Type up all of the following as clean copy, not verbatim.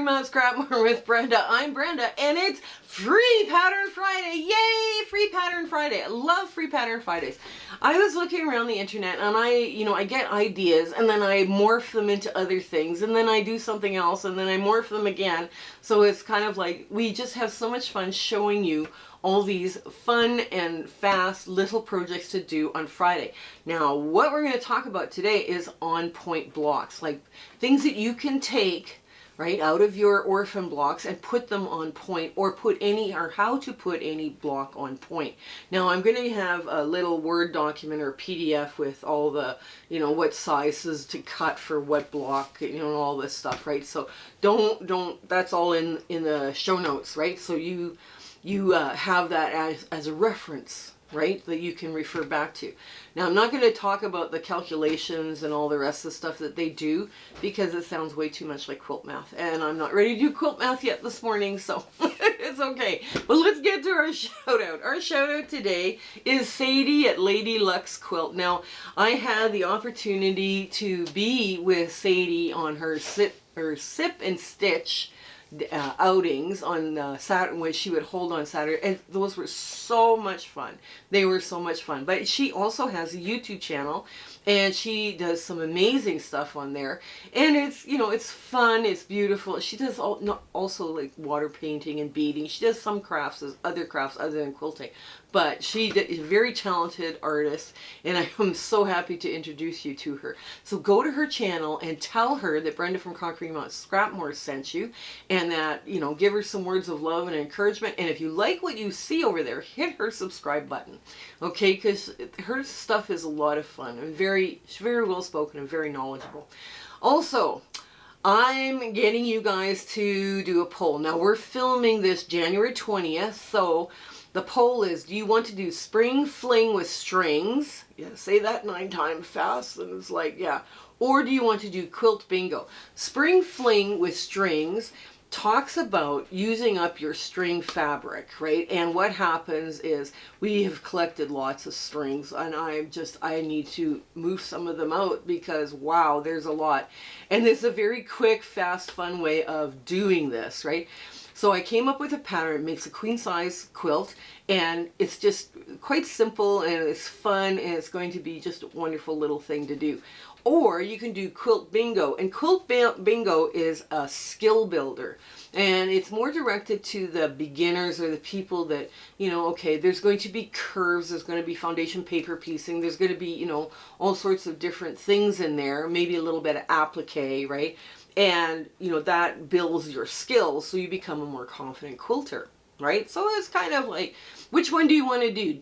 Mount Scrapmore with Brenda. I'm Brenda, and it's Free Pattern Friday. Yay! Free Pattern Friday. I love Free Pattern Fridays. I was looking around the internet, and I get ideas, and then I morph them into other things, and then I do something else, and then I morph them again. So it's kind of like we just have so much fun showing you all these fun and fast little projects to do on Friday. Now, what we're going to talk about today is on-point blocks, like things that you can take right out of your orphan blocks and put them on point, or how to put any block on point. Now, I'm going to have a little Word document or PDF with all the, what sizes to cut for what block, all this stuff, right? So don't that's all in the show notes, right? So you have that as a reference, right, that you can refer back to. Now, I'm not going to talk about the calculations and all the rest of the stuff that they do, because it sounds way too much like quilt math, and I'm not ready to do quilt math yet this morning, so it's okay. But let's get to our shout out. Our shout out today is Sadie at Lady Luck's Quilt. Now, I had the opportunity to be with Sadie on her sip and stitch outings on Saturday, which she would hold on Saturday, and those were so much fun. They were so much fun. But she also has a YouTube channel, and she does some amazing stuff on there, and it's it's fun, it's beautiful. She does also like water painting and beading. She does some other crafts other than quilting, but she is a very talented artist, and I am so happy to introduce you to her. So go to her channel and tell her that Brenda from Conquering Mount Scrapmore sent you, and that, give her some words of love and encouragement. And if you like what you see over there, hit her subscribe button, okay? Because her stuff is a lot of fun, and she's very well spoken and very knowledgeable. Also, I'm getting you guys to do a poll. Now, we're filming this January 20th, so the poll is, do you want to do spring fling with strings? Yeah, say that 9 times fast, and it's like, yeah. Or do you want to do quilt bingo? Spring fling with strings talks about using up your string fabric, right? And what happens is we have collected lots of strings, and I need to move some of them out because, wow, there's a lot. And there's a very quick, fast, fun way of doing this, right? So I came up with a pattern. It makes a queen size quilt, and it's just quite simple, and it's fun, and it's going to be just a wonderful little thing to do. Or you can do quilt bingo, and quilt bingo is a skill builder, and it's more directed to the beginners or the people that, okay, there's going to be curves, there's going to be foundation paper piecing, there's going to be, all sorts of different things in there, maybe a little bit of applique, right? And, that builds your skills, so you become a more confident quilter, right? So it's kind of like, which one do you want to do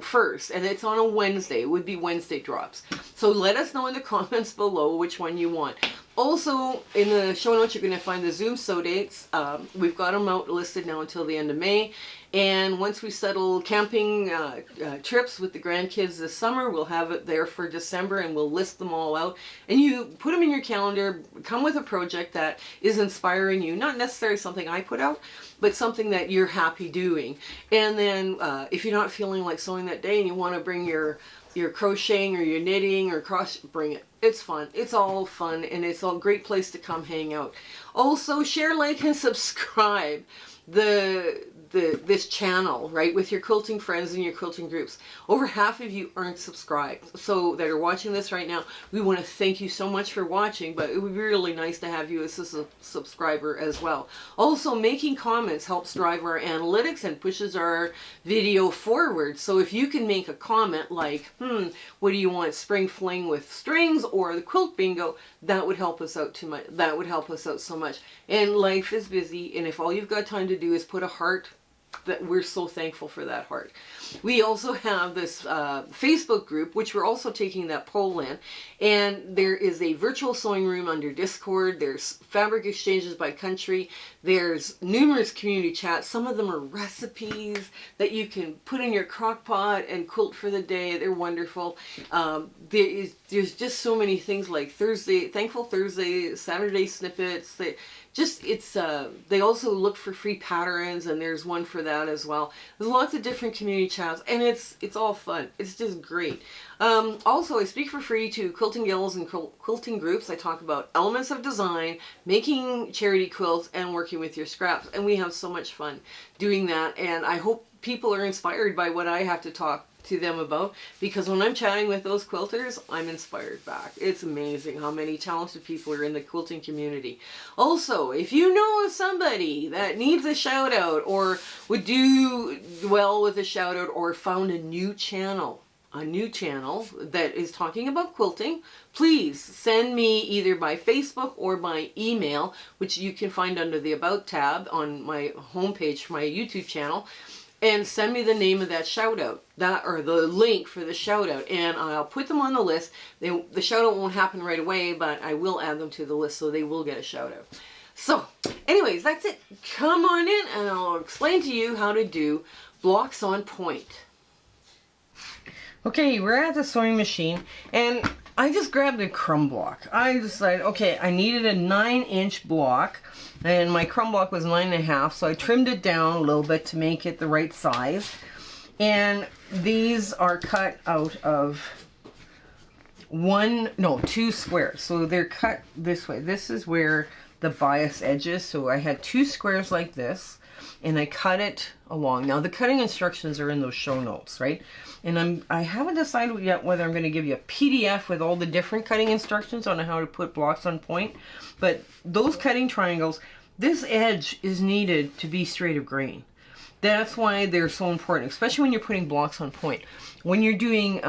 first? And it's on a Wednesday. It would be Wednesday drops. So let us know in the comments below which one you want. Also, in the show notes, you're going to find the Zoom sew dates. We've got them out listed now until the end of May. And once we settle camping trips with the grandkids this summer, we'll have it there for December, and we'll list them all out. And you put them in your calendar, come with a project that is inspiring you, not necessarily something I put out, but something that you're happy doing. And then if you're not feeling like sewing that day and you want to bring your crocheting or your knitting or bring it. It's fun. It's all fun, and it's a great place to come hang out. Also, share, like, and subscribe this channel, right, with your quilting friends and your quilting groups. Over half of you aren't subscribed, so that are watching this right now. We want to thank you so much for watching, but it would be really nice to have you as a subscriber as well. Also, making comments helps drive our analytics and pushes our video forward. So if you can make a comment like, what do you want, spring fling with strings or the quilt bingo, that would help us out too much. That would help us out so much. And life is busy, and if all you've got time to do is put a heart, that we're so thankful for that heart. We also have this Facebook group, which we're also taking that poll in, and there is a virtual sewing room under Discord. There's fabric exchanges by country. There's numerous community chats. Some of them are recipes that you can put in your crock pot and quilt for the day. They're wonderful. There's just so many things like Thankful Thursday, Saturday snippets. just, it's, they also look for free patterns, and there's one for that as well. There's lots of different community chats, and it's all fun. It's just great. Also, I speak for free to quilting guilds and quilting groups. I talk about elements of design, making charity quilts, and working with your scraps. And we have so much fun doing that. And I hope people are inspired by what I have to talk to them about, because when I'm chatting with those quilters, I'm inspired back. It's amazing how many talented people are in the quilting community. Also, if you know of somebody that needs a shout out or would do well with a shout out, or found a new channel that is talking about quilting, please send me either by Facebook or by email, which you can find under the About tab on my homepage for my YouTube channel, and send me the name of that shout out, or the link for the shout out, and I'll put them on the list. The shout out won't happen right away, but I will add them to the list, so they will get a shout out. So anyways, that's it. Come on in and I'll explain to you how to do blocks on point. Okay, we're at the sewing machine, and I just grabbed a crumb block. I decided, okay, I needed a 9-inch block, and my crumb block was 9.5, so I trimmed it down a little bit to make it the right size. And these are cut out of 2 squares. So they're cut this way. This is where the bias edge is. So I had 2 squares like this, and I cut it along. Now the cutting instructions are in those show notes, right? And I haven't decided yet whether I'm going to give you a PDF with all the different cutting instructions on how to put blocks on point. But those cutting triangles, this edge is needed to be straight of grain. That's why they're so important, especially when you're putting blocks on point. When you're doing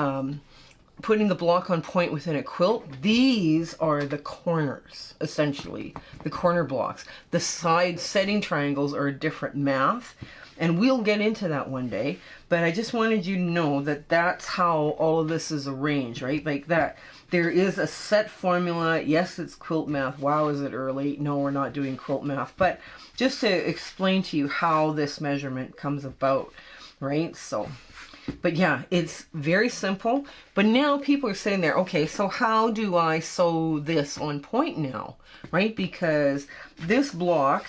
putting the block on point within a quilt, these are the corners, essentially, the corner blocks. The side setting triangles are a different math, and we'll get into that one day, but I just wanted you to know that that's how all of this is arranged, right? Like that. There is a set formula. Yes, it's quilt math. Wow, is it early? No, we're not doing quilt math, but just to explain to you how this measurement comes about, right? So, but yeah, it's very simple. But now people are saying there, okay, so how do I sew this on point now, right? Because this block,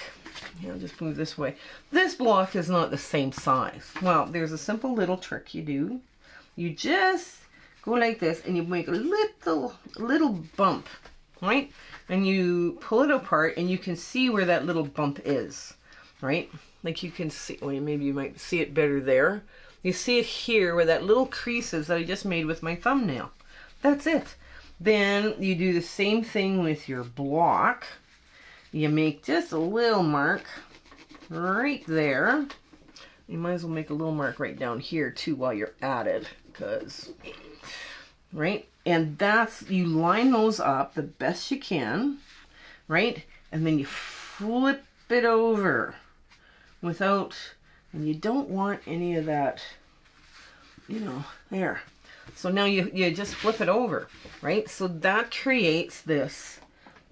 I'll just move this way. This block is not the same size. Well, there's a simple little trick you do. You just go like this, and you make a little bump, right? And you pull it apart, and you can see where that little bump is, right? Like you can see, well, maybe you might see it better there. You see it here where that little crease is that I just made with my thumbnail. That's it. Then you do the same thing with your block. You make just a little mark right there. You might as well make a little mark right down here too while you're at it, because, right? And that's, you line those up the best you can, right? And then you flip it over without, and you don't want any of that, you know, there. So now you just flip it over, right? So that creates this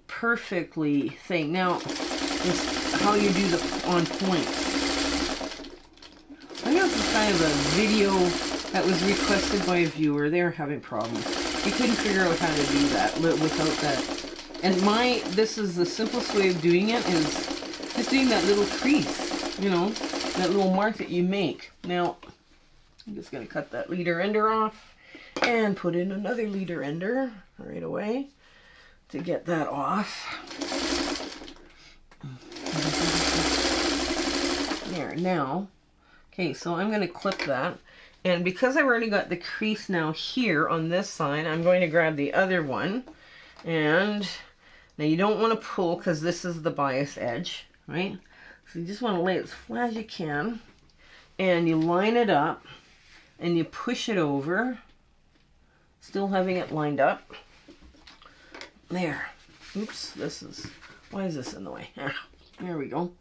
perfectly thing. Now, this how you do the on points. I know this is kind of a video that was requested by a viewer. They're having problems. You couldn't figure out how to do that without that. And this is the simplest way of doing it, is just doing that little crease, you know, that little mark that you make. Now, I'm just going to cut that leader ender off and put in another leader ender right away to get that off. There, now, okay, so I'm going to clip that. And because I've already got the crease now here on this side, I'm going to grab the other one. And now you don't want to pull, because this is the bias edge, right? So you just want to lay it as flat as you can. And you line it up, and you push it over, still having it lined up. There. Oops, why is this in the way? There we go.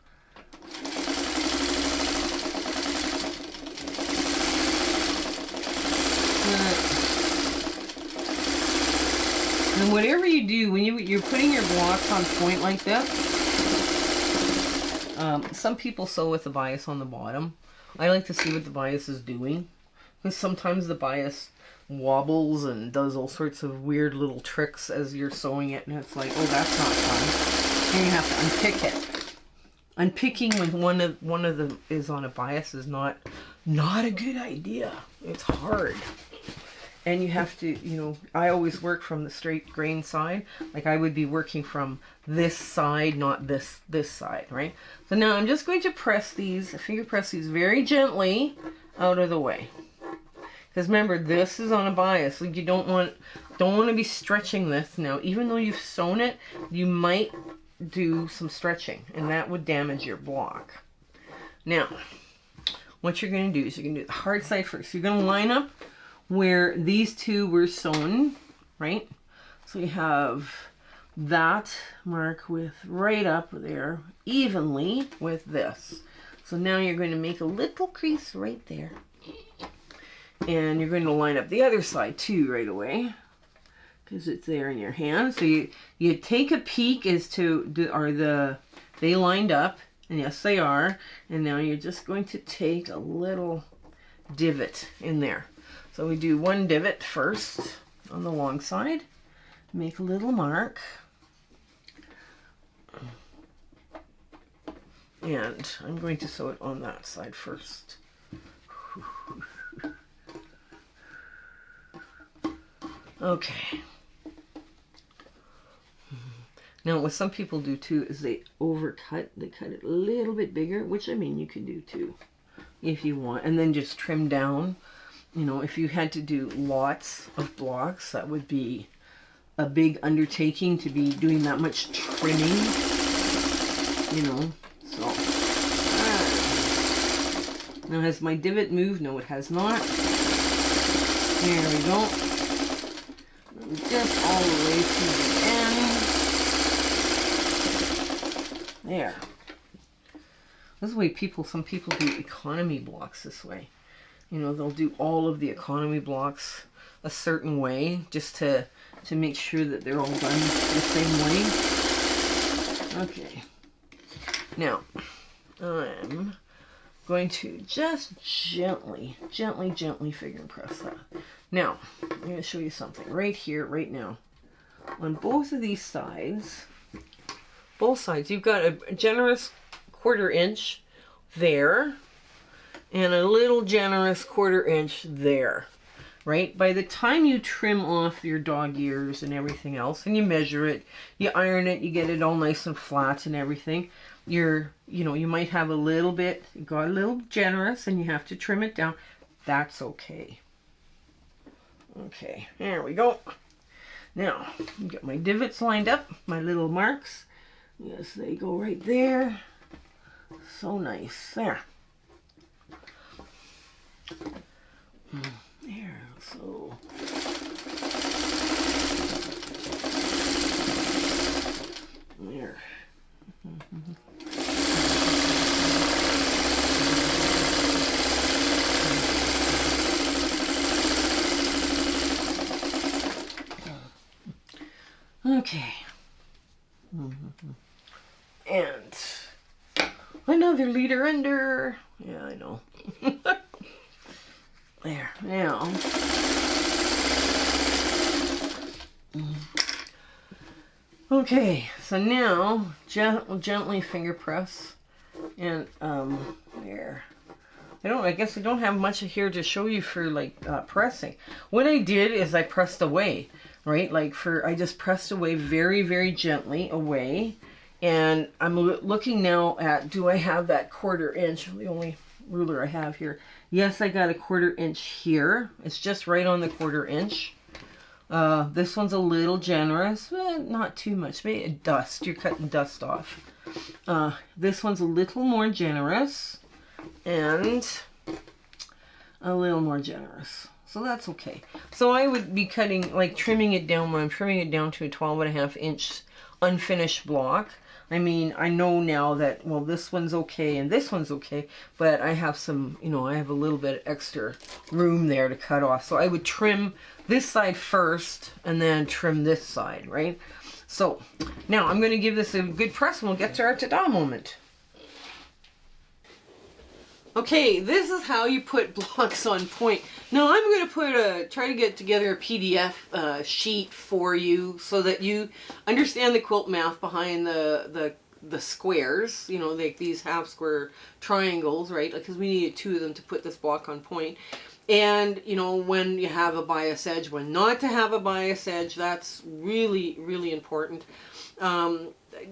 And whatever you do, when you're putting your blocks on point like this, some people sew with the bias on the bottom. I like to see what the bias is doing, because sometimes the bias wobbles and does all sorts of weird little tricks as you're sewing it, and it's like, oh, that's not fun. And you have to unpick it. Unpicking when one of them is on a bias is not a good idea. It's hard. And you have to, you know, I always work from the straight grain side. Like I would be working from this side, not this side, right? So now I'm just going to press these, finger press these very gently out of the way. Because remember, this is on a bias. So you don't want to be stretching this now. Even though you've sewn it, you might do some stretching, and that would damage your block. Now, what you're going to do is you're going to do the hard side first. You're going to line up where these two were sewn, right? So you have that mark with right up there evenly with this. So now you're going to make a little crease right there. And you're going to line up the other side too right away, because it's there in your hand. So you take a peek as to, they lined up? And yes, they are. And now you're just going to take a little divot in there. So we do one divot first on the long side. Make a little mark. And I'm going to sew it on that side first. Okay. Now what some people do too is they overcut. They cut it a little bit bigger, which I mean you can do too if you want. And then just trim down. You know, if you had to do lots of blocks, that would be a big undertaking to be doing that much trimming, you know, so. Now has my divot moved? No, it has not. There we go. Just all the way to the end. There. This is the way some people do economy blocks this way. You know, they'll do all of the economy blocks a certain way just to make sure that they're all done the same way. Okay. Now, I'm going to just gently finger press that. Now, I'm going to show you something right here, right now. On both of these sides, you've got a generous 1/4 inch there. And a little generous 1/4 inch there, right? By the time you trim off your dog ears and everything else, and you measure it, you iron it, you get it all nice and flat and everything, you might have a little bit, got a little generous, and you have to trim it down. That's okay. Okay, there we go. Now, I've got my divots lined up, my little marks. Yes, they go right there. So nice. There. There, so there. Okay. And another leader under. Yeah, I know. There, now. Okay, so now gently finger press, and there. I guess I don't have much here to show you for like pressing. What I did is I pressed away, right? I just pressed away very, very gently away, and I'm looking now at, do I have that 1/4 inch? The only ruler I have here. Yes, I got a 1/4 inch here. It's just right on the 1/4 inch. This one's a little generous, but not too much. Maybe dust. You're cutting dust off. This one's a little more generous, and a little more generous. So that's okay. So I would be cutting, like trimming it down when I'm trimming it down to a 12.5 inch unfinished block. I mean, I know now that, well, this one's okay and this one's okay, but I have some, I have a little bit extra room there to cut off. So I would trim this side first and then trim this side, right? So now I'm going to give this a good press and we'll get to our ta-da moment. Okay, this is how you put blocks on point. Now I'm going to try to get together a PDF sheet for you so that you understand the quilt math behind the squares, you know, like these half square triangles, right? Because we needed 2 of them to put this block on point. And, you know, when you have a bias edge, when not to have a bias edge, that's really, really important.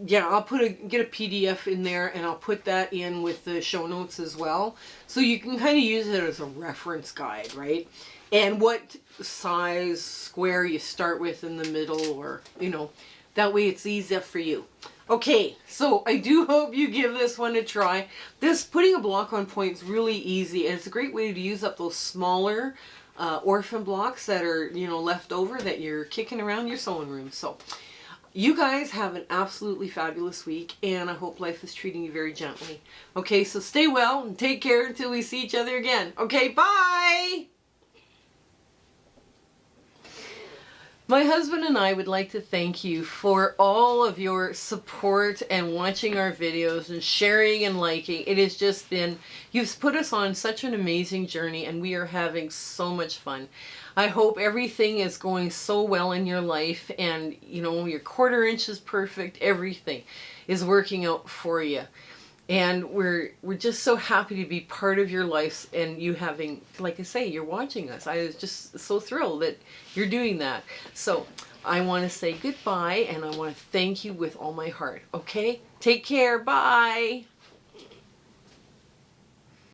Yeah, I'll get a PDF in there, and I'll put that in with the show notes as well. So you can kind of use it as a reference guide, right? And what size square you start with in the middle, or, you know, that way it's easier for you. Okay, so I do hope you give this one a try. Putting a block on point is really easy, and it's a great way to use up those smaller orphan blocks that are, you know, left over that you're kicking around your sewing room. So you guys have an absolutely fabulous week, and I hope life is treating you very gently. Okay, so stay well and take care until we see each other again. Okay, bye! My husband and I would like to thank you for all of your support and watching our videos and sharing and liking. It has just been, you've put us on such an amazing journey, and we are having so much fun. I hope everything is going so well in your life, and you know, your 1/4 inch is perfect. Everything is working out for you. And we're just so happy to be part of your life, and you having, like I say, you're watching us. I was just so thrilled that you're doing that. So I want to say goodbye, and I want to thank you with all my heart. Okay? Take care. Bye.